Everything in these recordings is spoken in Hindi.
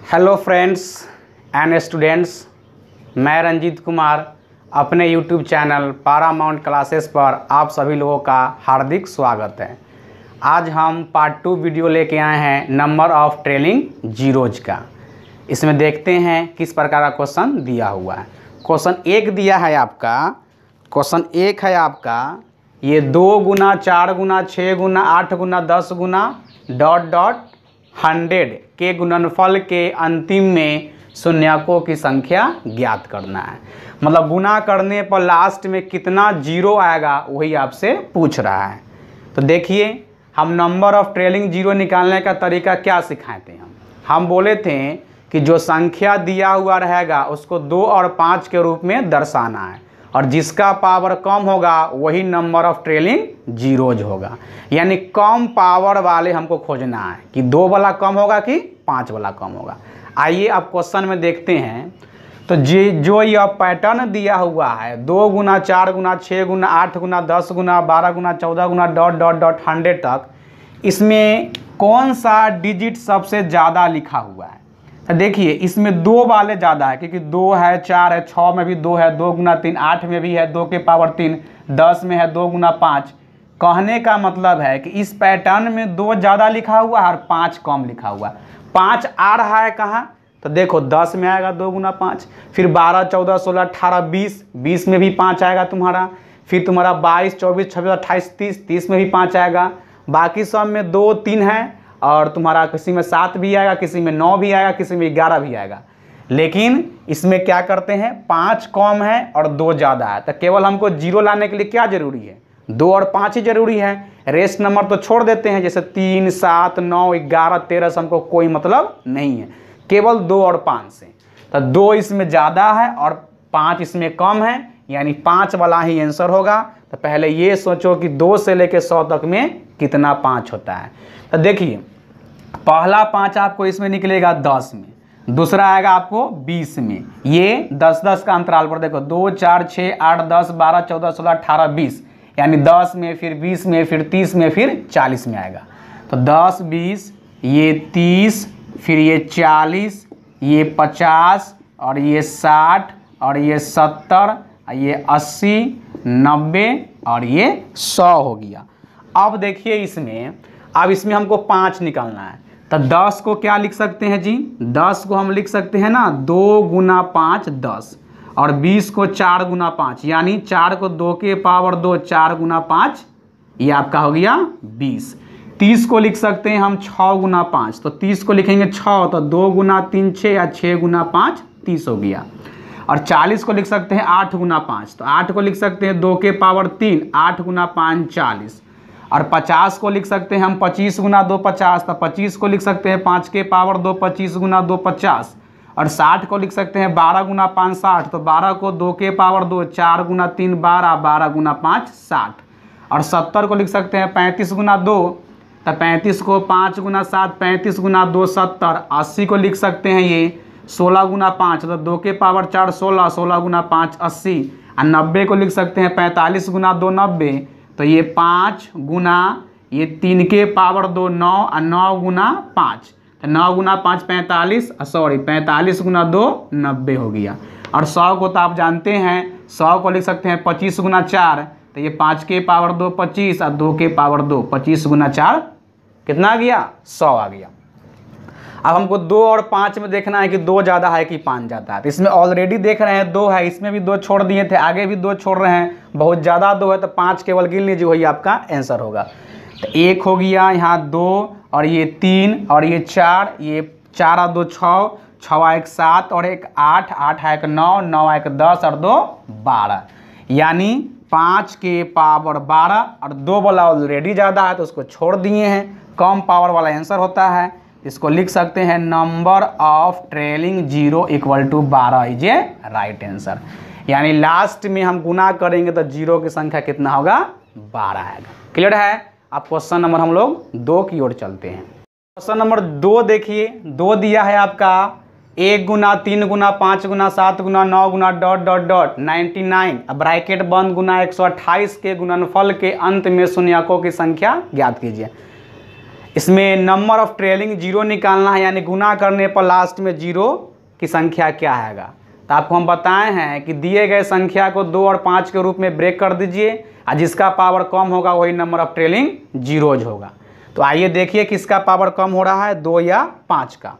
हेलो फ्रेंड्स एंड स्टूडेंट्स, मैं रंजीत कुमार अपने यूट्यूब चैनल पारामाउंट क्लासेस पर आप सभी लोगों का हार्दिक स्वागत है। आज हम पार्ट 2 वीडियो लेके आए हैं नंबर ऑफ ट्रेलिंग जीरोज का। इसमें देखते हैं किस प्रकार का क्वेश्चन दिया हुआ है। क्वेश्चन एक दिया है आपका, क्वेश्चन एक है आपका ये 2 गुना 4 गुना 6 गुना 8 गुना 10 गुना डॉट डॉट 100 के गुणनफल के अंतिम में शून्यकों की संख्या ज्ञात करना है। मतलब गुना करने पर लास्ट में कितना जीरो आएगा वही आपसे पूछ रहा है। तो देखिए, हम नंबर ऑफ ट्रेलिंग जीरो निकालने का तरीका क्या सिखाए थे। हम बोले थे कि जो संख्या दिया हुआ रहेगा उसको 2 और 5 के रूप में दर्शाना है और जिसका पावर कम होगा वही नंबर ऑफ ट्रेलिंग जीरोज होगा। यानी कम पावर वाले हमको खोजना है कि 2 वाला कम होगा कि 5 वाला कम होगा। आइए अब क्वेश्चन में देखते हैं। तो जो यह पैटर्न दिया हुआ है 2 गुना 4 गुना 6 गुना 8 गुना 10 गुना 12 गुना 14 गुना डॉट डॉट डॉट 100 तक, इसमें कौन सा डिजिट सबसे ज़्यादा लिखा हुआ है। तो देखिए, इसमें 2 वाले ज़्यादा है क्योंकि 2 है, 4 है, 6 में भी 2 है, 2 गुना 3 8 में भी है 2 के पावर 3, 10 में है 2 गुना 5। कहने का मतलब है कि इस पैटर्न में 2 ज़्यादा लिखा हुआ है और 5 कम लिखा हुआ है। 5 आ रहा है कहाँ, तो देखो 10 में आएगा 2 गुना 5, फिर 12 14 16 18 20, 20 में भी 5 आएगा तुम्हारा, फिर तुम्हारा 22 24 26 28 30, 30 में भी 5 आएगा। बाकी सब में 2 3 है और तुम्हारा किसी में 7 भी आएगा, किसी में 9 भी आएगा, किसी में 11 भी आएगा। लेकिन इसमें क्या करते हैं, 5 कम है और 2 ज़्यादा है। तो केवल हमको जीरो लाने के लिए क्या ज़रूरी है, 2 और 5 ही ज़रूरी है। रेस्ट नंबर तो छोड़ देते हैं, जैसे 3 7 9 11 13 से हमको कोई मतलब नहीं है, केवल 2 और 5 से। तो 2 इसमें ज़्यादा है और 5 इसमें कम है, यानी 5 वाला ही आंसर होगा। तो पहले ये सोचो कि 2 से लेकर 100 तक में कितना 5 होता है। तो देखिए, पहला 5 आपको इसमें निकलेगा 10 में, दूसरा आएगा आपको 20 में। ये 10-10 का अंतराल पर देखो 2 4 6 8 10 12 14 16 18 20, यानी 10 में, फिर 20 में, फिर 30 में, फिर 40 में आएगा। तो 10 20, ये 30, फिर ये 40, ये 50 और ये 60 और ये 70, ये 80 90 और ये 100 हो गया। अब देखिए इसमें, अब इसमें हमको 5 निकालना है। तो 10 को क्या लिख सकते हैं जी, 10 को हम लिख सकते हैं ना 2 गुना 5 10, और 20 को 4 गुना 5, यानी 4 को 2 के पावर 2 4 गुना 5, ये आपका हो गया 20। 30 को लिख सकते हैं हम 6 गुना 5, तो 30 को लिखेंगे 6, तो 2 गुना 3 6 या 6 गुना 5 30 हो गया। और 40 को लिख सकते हैं 8 गुना 5, तो 8 को लिख सकते हैं 2 के पावर 3 8 गुना 5 40। और 50 को लिख सकते हैं हम 25 गुना 2 50, तो 25 को लिख सकते हैं 5 के पावर 2 25 गुना 2 50। और 60 को लिख सकते हैं 12 गुना 5 60, तो 12 को 2 के पावर 2 4 गुना 3 12 12 गुना 5 60। और 70 को लिख सकते हैं 35 गुना 2, तो 35 को 5 गुना 7 35 गुना 2 70। 80 को लिख सकते हैं ये 16 गुना 5, तो 2 के पावर 4 16 16 गुना 5 80। और 90 को लिख सकते हैं 45 गुना 2 90, तो ये 5 गुना ये 3 के पावर 2 9 और 9 गुना 5, तो 9 गुना 5 45, सॉरी 45 गुना 2 90 हो गया। और 100 को तो आप जानते हैं, 100 को लिख सकते हैं 25 गुना 4, तो ये 5 के पावर 2 25 और 2 के पावर 2 25 गुना 4 कितना आ गया, 100 आ गया। अब हमको 2 और 5 में देखना है कि 2 ज़्यादा है कि 5 ज़्यादा है। तो इसमें ऑलरेडी देख रहे हैं 2 है, इसमें भी 2 छोड़ दिए थे, आगे भी 2 छोड़ रहे हैं, बहुत ज़्यादा 2 है, तो 5 केवल गिन लीजिए, वही आपका आंसर होगा। तो 1 हो गया, यहाँ 2 और ये 3 और ये 4, ये 4 और 2 6, 6 1 7 और 1 8, 8 1 9, 9 1 10 और 2 12, यानी 5 के पावर 12। और 2 वाला ऑलरेडी ज़्यादा है तो उसको छोड़ दिए हैं, कम पावर वाला आंसर होता है। इसको लिख सकते हैं number of trailing zero equal to 12 is a right answer. यानी लास्ट में हम गुना करेंगे तो जीरो की संख्या कितना होगा, 12 आएगा। क्लियर है। अब क्वेश्चन नंबर हम लोग 2 की ओर चलते हैं। क्वेश्चन नंबर 2 देखिए, 2 दिया है आपका 1 गुना 3 गुना 5 गुना 7 गुना 9 गुना डॉट डॉट डॉट 99, अब ब्रैकेट बंद गुना 128 के गुणनफल के अंत में शून्यकों की संख्या ज्ञात कीजिए। इसमें नंबर ऑफ ट्रेलिंग जीरो निकालना है, यानी गुना करने पर लास्ट में जीरो की संख्या क्या आएगा। तो आपको हम बताए हैं कि दिए गए संख्या को 2 और 5 के रूप में ब्रेक कर दीजिए, और जिसका पावर कम होगा वही नंबर ऑफ ट्रेलिंग जीरोज होगा। तो आइए देखिए किसका पावर कम हो रहा है, 2 या 5 का।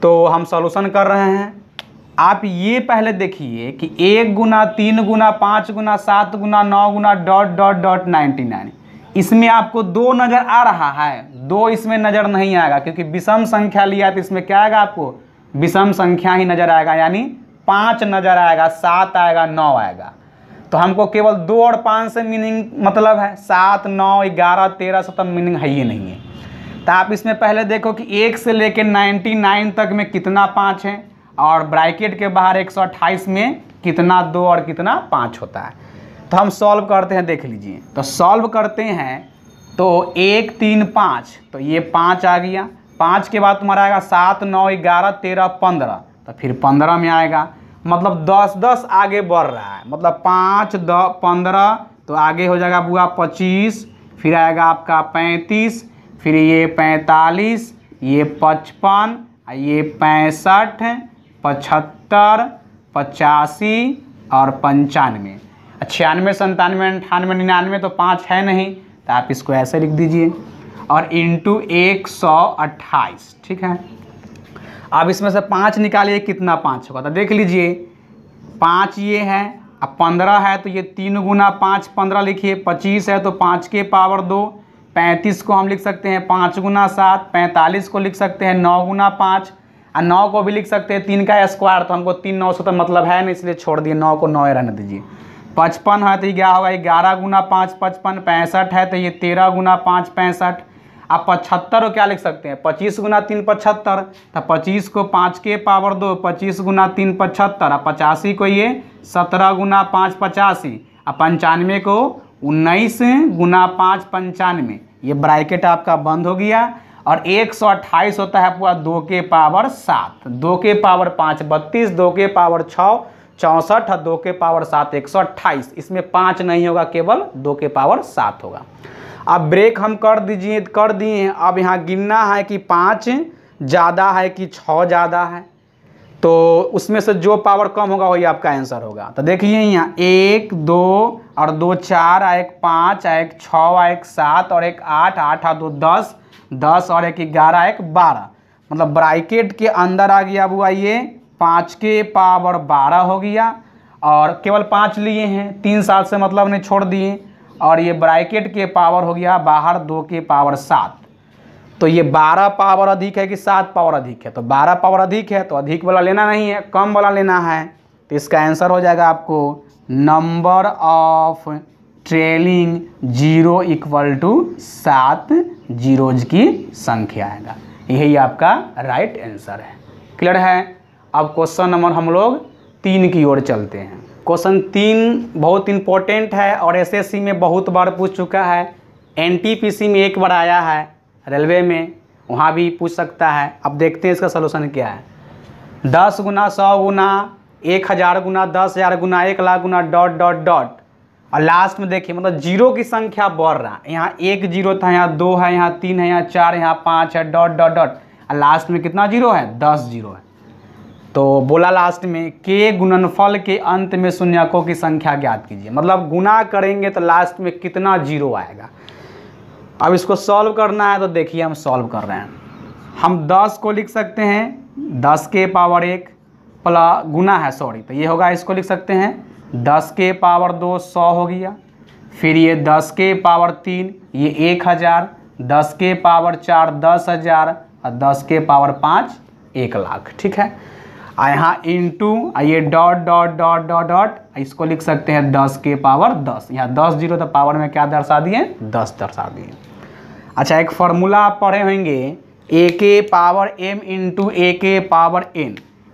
तो हम सॉल्यूशन कर रहे हैं। आप ये पहले देखिए कि 1 गुना 3 गुना 5 गुना 7 गुना 9 गुना डॉट डॉट डॉट 99, इसमें आपको 2 नज़र आ रहा है, 2 इसमें नज़र नहीं आएगा क्योंकि विषम संख्या लिया तो इसमें क्या आएगा, आपको विषम संख्या ही नज़र आएगा, यानी 5 नज़र आएगा, 7 आएगा, 9 आएगा। तो हमको केवल 2 और 5 से मीनिंग मतलब है, 7 9 11 13 से तब मीनिंग है ही नहीं है। तो आप इसमें पहले देखो कि 1 से लेकर 99 तक में कितना 5 है, और ब्रैकेट के बाहर 128 में कितना 2 और कितना 5 होता है। तो हम सॉल्व करते हैं, देख लीजिए। तो सॉल्व करते हैं तो 1 3 5, तो ये 5 आ गया। 5 के बाद तुम्हारा आएगा 7 9 11 13 15, तो फिर 15 में आएगा, मतलब 10 10 आगे बढ़ रहा है, मतलब 5 10 15, तो आगे हो जाएगा बुआ 25, फिर आएगा आपका 35, फिर ये 45, ये 55, ये 65 75 85 और 95 96 97 98 99, तो 5 है नहीं, तो आप इसको ऐसे लिख दीजिए और इंटू 128, ठीक है। अब इसमें से 5 निकालिए, कितना 5 होगा, तो देख लीजिए 5 ये है, अब 15 है तो ये 3 गुना 5 15 लिखिए, 25 है तो 5 के पावर 2, 35 को हम लिख सकते हैं 5 गुना 7, 45 को लिख सकते हैं 9 गुना 5, और 9 को भी लिख सकते हैं 3 का स्क्वायर, तो हमको 3 9 से तो मतलब है नहीं, इसलिए छोड़ दिए, 9 को 9 रहने दीजिए। 55 है तो ये क्या होगा, 11 गुना 5 55, 65 है तो ये 13 गुना 5 65। आप 75 को क्या लिख सकते हैं, 25 गुना 3 75, तो 25 को 5 के पावर 2, 25 गुना 3 75, और 85 को ये 17 गुना 5 85, और 95 को 19 गुना 5 95। ये ब्रैकेट आपका बंद हो गया, और 128 होता है पूरा 2 के पावर 7, 2 के पावर 5 32, 2 के पावर 6 64, और 2 के पावर 7 128। इसमें 5 नहीं होगा, केवल 2 के पावर 7 होगा। अब ब्रेक हम कर दिए। अब यहाँ गिनना है कि 5 ज़्यादा है कि 6 ज़्यादा है, तो उसमें से जो पावर कम होगा वही आपका आंसर होगा। तो देखिए यहाँ 1 2 और 2 4, एक 5, एक 6, एक 7 और एक 8, 8 और 2 10, 10 और एक 11, एक 12, मतलब ब्रैकेट के अंदर आ गया बुआ ये 5 के पावर 12 हो गया, और केवल 5 लिए हैं, 3 7 से मतलब नहीं, छोड़ दिए, और ये ब्रैकेट के पावर हो गया बाहर 2 के पावर 7। तो ये 12 पावर अधिक है कि 7 पावर अधिक है, तो 12 पावर अधिक है तो अधिक वाला लेना नहीं है, कम वाला लेना है। तो इसका आंसर हो जाएगा आपको number of trailing zero equal to 7 zeros की संख्या आएगा। यही आपका राइट आंसर है। क्लियर है। अब क्वेश्चन नंबर हम लोग 3 की ओर चलते हैं। क्वेश्चन 3 बहुत इंपॉर्टेंट है और एसएससी में बहुत बार पूछ चुका है, एनटीपीसी में एक बार आया है, रेलवे में वहाँ भी पूछ सकता है। अब देखते हैं इसका सलूशन क्या है। 10 गुना 100 गुना 1000 गुना 10,000 गुना 1,00,000 गुना डॉट डॉट डॉट, और लास्ट में देखिए मतलब जीरो की संख्या बढ़ रहा है। यहाँ 1 जीरो था, यहाँ 2 है, यहाँ 3 है, यहाँ 4, यहाँ 5 है, डॉट डॉट डॉट, और लास्ट में कितना जीरो है, 10 जीरो है। तो बोला लास्ट में के गुणनफल के अंत में शून्यकों की संख्या ज्ञात कीजिए, मतलब गुना करेंगे तो लास्ट में कितना जीरो आएगा। अब इसको सॉल्व करना है, तो देखिए हम सॉल्व कर रहे हैं। हम 10 को लिख सकते हैं 10 के पावर 1 प्लस गुना है सॉरी, तो ये होगा, इसको लिख सकते हैं 10 के पावर 2 100 हो गया, फिर ये 10 के पावर 3 ये 1000, 10 के पावर 4 10,000 और 10 के पावर 5 1,00,000। ठीक है। यहाँ इंटू ये dot dot dot dot dot, इसको लिख सकते हैं 10 के पावर 10, यहाँ 10 जीरो तो पावर में क्या दर्शा दिए, 10 दर्शा दिए। अच्छा, एक फार्मूला आप पढ़े होंगे, ए के पावर m इंटू ए के पावर n,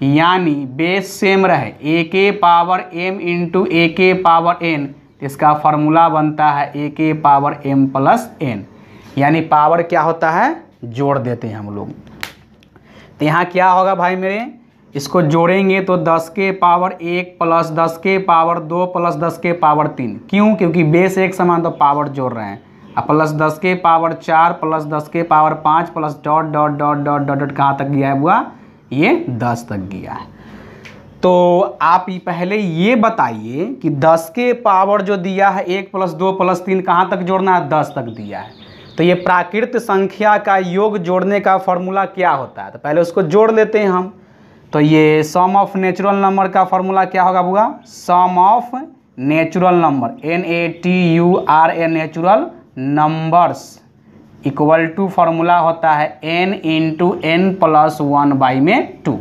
यानी बेस सेम रहे, ए के पावर m इंटू ए के पावर n, इसका फार्मूला बनता है ए के पावर m प्लस n, यानी पावर क्या होता है, जोड़ देते हैं हम लोग। तो यहाँ क्या होगा भाई मेरे, इसको जोड़ेंगे तो 10 के पावर 1 प्लस 10 के पावर 2 प्लस 10 के पावर 3, क्यों, क्योंकि बेस एक समान तो पावर जोड़ रहे हैं, अब प्लस 10 के पावर 4 प्लस 10 के power 5 plus dot dot dot dot dot dot कहाँ तक गया है बुआ, ये 10 तक गया है। तो आप पहले ये बताइए कि 10 के पावर जो दिया है 1 प्लस 2 प्लस 3 कहाँ तक जोड़ना है, 10 तक दिया है। तो ये प्राकृत संख्या का योग जोड़ने का फॉर्मूला क्या होता है, तो पहले उसको जोड़ लेते हैं हम। तो ये सम ऑफ नेचुरल नंबर का फॉर्मूला क्या होगा बुआ, sum of natural number NATURA natural numbers equal to formula होता है n into n plus 1/2।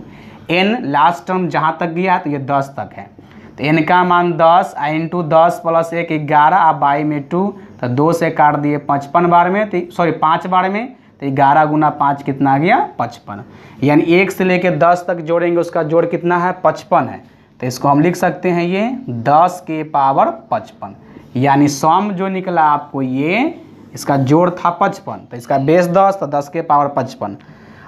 n last term जहाँ तक गया तो ये 10 तक है, तो n का मान 10 इंटू 10 प्लस 1 11 और बाई में 2, तो 2 से काट दिए 55 बार में, तो सॉरी 5 बार में, तो 11 गुना 5 कितना आ गया 55। यानी 1 से लेके 10 तक जोड़ेंगे उसका जोड़ कितना है 55 है। तो इसको हम लिख सकते हैं ये 10 के पावर 55, यानी सम जो निकला आपको ये इसका जोड़ था 55, तो इसका बेस 10 तो 10 के पावर 55।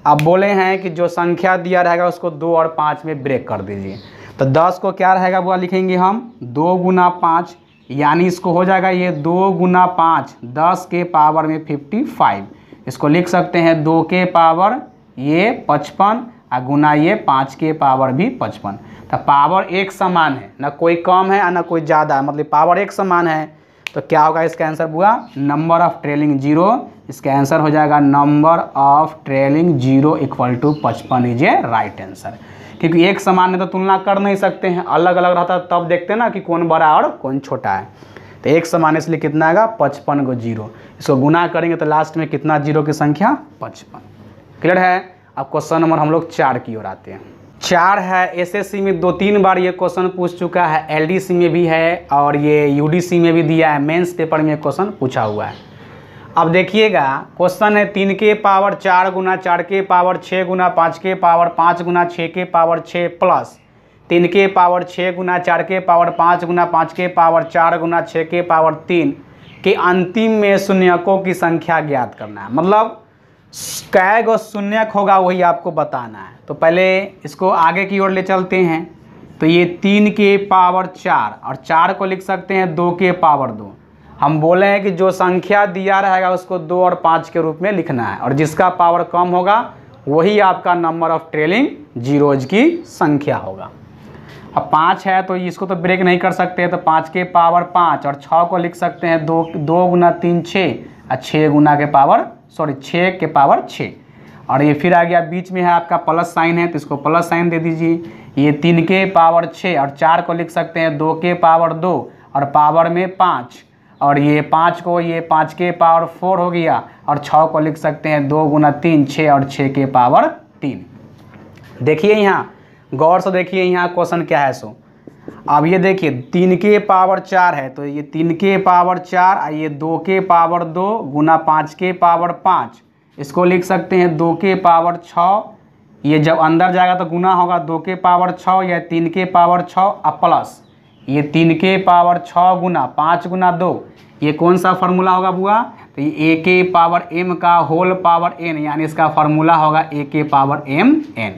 अब बोले हैं कि जो संख्या दिया रहेगा उसको 2 और 5 में ब्रेक कर दीजिए। तो 10 को क्या रहेगा वो लिखेंगे हम 2 गुना 5, यानी इसको हो जाएगा ये 2 गुना 5 10 के पावर में 55। इसको लिख सकते हैं 2 के पावर ये 55 और गुना ये 5 के पावर भी 55। तो पावर एक समान है, ना कोई कम है और ना कोई ज़्यादा है, मतलब पावर एक समान है। तो क्या होगा इसका आंसर हुआ नंबर ऑफ ट्रेलिंग जीरो। इसका आंसर हो जाएगा number of trailing zero equal to 55 is a right answer. क्योंकि एक समान है तो तुलना कर नहीं सकते हैं, अलग अलग रहता तब देखते हैं ना कि कौन बड़ा और कौन छोटा है। तो एक समान है इसलिए कितना आएगा 55 को जीरो, इसको गुना करेंगे तो लास्ट में कितना जीरो की संख्या 55। क्लियर है। अब क्वेश्चन नंबर हम लोग 4 की ओर आते हैं। 4 है एसएससी में 2-3 बार ये क्वेश्चन पूछ चुका है, एलडीसी में भी है और ये यूडीसी में भी दिया है, मेंस पेपर में क्वेश्चन पूछा हुआ है। अब देखिएगा क्वेश्चन है 3 के पावर 4 गुना 4 के पावर 6 गुना 5 के पावर 5 गुना 6 के पावर 6 प्लस 3 के पावर 6 गुना 4 के पावर 5 गुना 5 के पावर 4 गुना 6 के पावर 3 के अंतिम में शून्यकों की संख्या ज्ञात करना है। मतलब कै गो शून्यक होगा वही आपको बताना है। तो पहले इसको आगे की ओर ले चलते हैं। तो ये 3 के पावर 4 और 4 को लिख सकते हैं 2 के पावर 2। हम बोले हैं कि जो संख्या दिया रहेगा उसको 2 और 5 के रूप में लिखना है और जिसका पावर कम होगा वही आपका नंबर ऑफ ट्रेलिंग जीरोज की संख्या होगा। अब 5 है तो इसको तो ब्रेक नहीं कर सकते, तो 5 के पावर 5 और 6 को लिख सकते हैं 2 गुना 3 6 और 6 गुना के पावर 6 के पावर 6। और ये फिर आ गया बीच में है आपका प्लस साइन है तो इसको प्लस साइन दे दीजिए। ये 3 के पावर 6 और 4 को लिख सकते हैं 2 के पावर 2 और पावर में 5 और ये 5 को ये 5 के पावर 4 हो गया और 6 को लिख सकते हैं 2 गुना 3 6 और 6 के पावर 3। देखिए यहाँ गौर से देखिए यहाँ क्वेश्चन क्या है सो। अब ये देखिए 3 के पावर 4 है तो ये 3 के पावर 4 और ये 2 के पावर 2 गुना 5 के पावर 5, इसको लिख सकते हैं 2 के पावर 6। ये जब अंदर जाएगा तो गुना होगा 2 के पावर 6 या 3 के पावर 6 और प्लस ये 3 के पावर 6 गुना 5 गुना 2, ये कौन सा फार्मूला होगा बुआ, तो ये a के पावर m का होल पावर n, यानी इसका फार्मूला होगा a के पावर m n।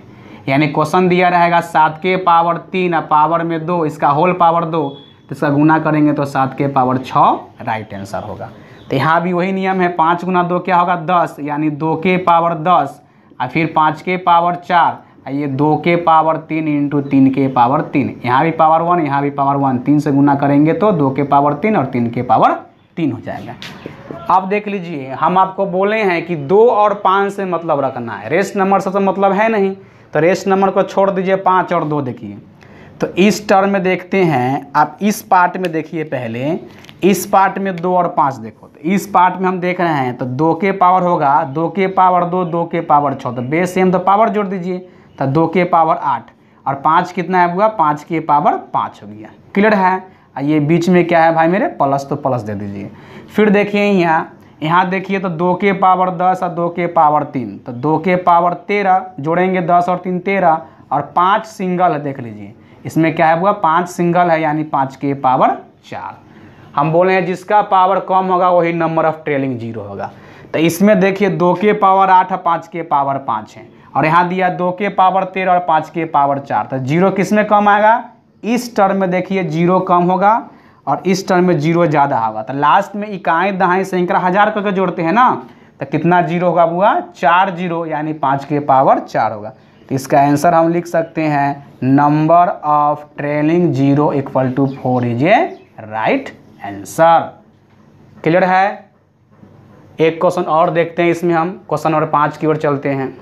यानी क्वेश्चन दिया रहेगा 7 के पावर 3 और पावर में 2, इसका होल पावर 2, तो इसका गुना करेंगे तो 7 के पावर 6 राइट आंसर होगा। तो यहाँ भी वही नियम है, 5 गुना 2 क्या होगा 10, यानी 2 के पावर 10 और फिर 5 के पावर 4 और ये 2 के पावर 3 इंटू 3 के पावर 3, यहाँ भी पावर 1 यहाँ भी पावर 1, 3 से गुना करेंगे तो 2 के पावर 3 और 3 के पावर 3 हो जाएगा। अब देख लीजिए हम आपको बोले हैं कि 2 और 5 से मतलब रखना है, रेस्ट नंबर से तो मतलब है नहीं, तो रेस्ट नंबर को छोड़ दीजिए 5 और 2 देखिए। तो इस टर्म में देखते हैं, आप इस पार्ट में देखिए, पहले इस पार्ट में 2 और 5 देखो। तो इस पार्ट में हम देख रहे हैं तो 2 के पावर होगा 2 के पावर 2 2 के पावर 6, तो बेस सेम तो पावर जोड़ दीजिए तो 2 के पावर 8 और 5 कितना है हुआ 5 के पावर 5 हो गया। क्लियर है। ये बीच में क्या है भाई मेरे प्लस, तो प्लस दे दीजिए। फिर देखिए यहाँ देखिए तो 2 के पावर 10 और 2 के पावर 3, तो 2 के पावर 13 जोड़ेंगे 10 और 3 13 और 5 सिंगल है, देख लीजिए इसमें क्या है हुआ 5 सिंगल है यानी 5 के पावर 4। हम बोले हैं जिसका पावर कम होगा वही नंबर ऑफ ट्रेलिंग जीरो होगा। तो इसमें देखिए 2 के पावर 8 और 5 के पावर 5 है और यहाँ दिया 2 के पावर 13 और 5 के पावर 4, तो जीरो किस में कम आएगा, इस टर्म में देखिए जीरो कम होगा और इस टर्म में जीरो ज़्यादा होगा, तो लास्ट में इकाई दहाई सैकड़ा हज़ार करके जोड़ते हैं ना, तो कितना जीरो होगा बुआ? 4 जीरो, यानी 5 के पावर 4 होगा। तो इसका आंसर हम लिख सकते हैं number of trailing zero equal to 4 is a right answer. Clear है? एक क्वेश्चन और देखते हैं, इसमें हम क्वेश्चन नंबर 5 की ओर चलते हैं।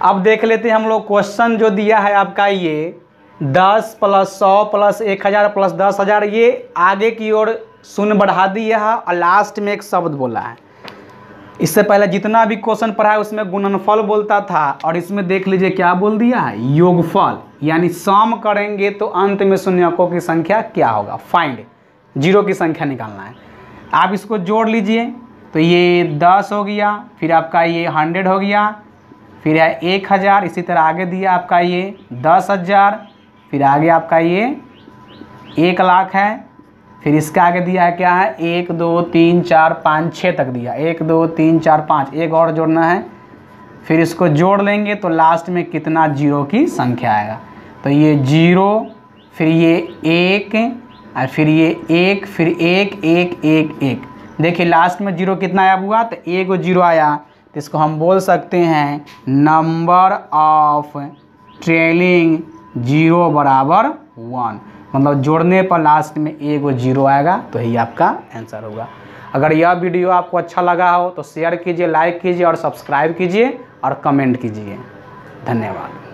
अब देख लेते हैं हम लोग क्वेश्चन जो दिया है आपका, ये 10 प्लस 100 प्लस 1000 प्लस 10,000, ये आगे की ओर शून्य बढ़ा दिया है और लास्ट में एक शब्द बोला है। इससे पहले जितना भी क्वेश्चन पढ़ा है उसमें गुणनफल बोलता था, और इसमें देख लीजिए क्या बोल दिया है, योगफल, यानी सम करेंगे तो अंत में शून्यकों की संख्या क्या होगा, फाइंड जीरो की संख्या निकालना है। आप इसको जोड़ लीजिए, तो ये 10 हो गया, फिर आपका ये 100 हो गया, फिर है 1000, इसी तरह आगे दिया आपका ये 10,000, फिर आगे आपका ये 1 लाख है, फिर इसका आगे दिया है क्या है, 1 2 3 4 5 6 तक दिया, 1 2 3 4 5, एक और जोड़ना है, फिर इसको जोड़ लेंगे तो लास्ट में कितना जीरो की संख्या आएगा। तो ये 0, फिर ये 1, और फिर ये 1, फिर 1 1 1 1, देखिए लास्ट में जीरो कितना आया हुआ, तो 1 जीरो आया, तो इसको हम बोल सकते हैं नंबर ऑफ ट्रेलिंग जीरो बराबर 1, मतलब जोड़ने पर लास्ट में 1 जीरो आएगा, तो यही आपका आंसर होगा। अगर यह वीडियो आपको अच्छा लगा हो तो शेयर कीजिए, लाइक कीजिए और सब्सक्राइब कीजिए और कमेंट कीजिए। धन्यवाद।